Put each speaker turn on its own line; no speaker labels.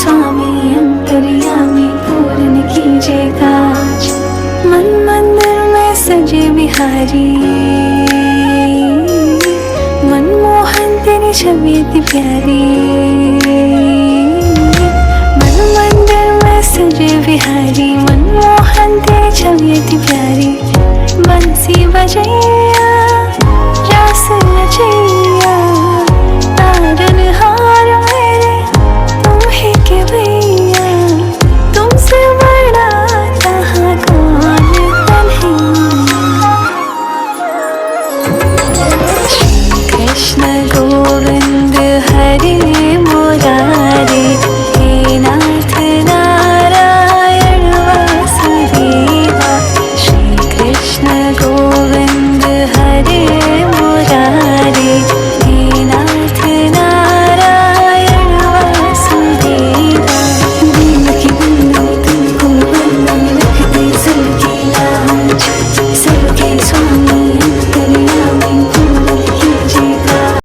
स्वामी अंतर्यामी पूर्ण कीजिए काज। मन मंदिर में सजे बिहारी, मनमोहन तेरी छवि अति प्यारी। मन मंदिर में सजे बिहारी, मनमोहन तेरी छवि अति प्यारी। बंसी बजैया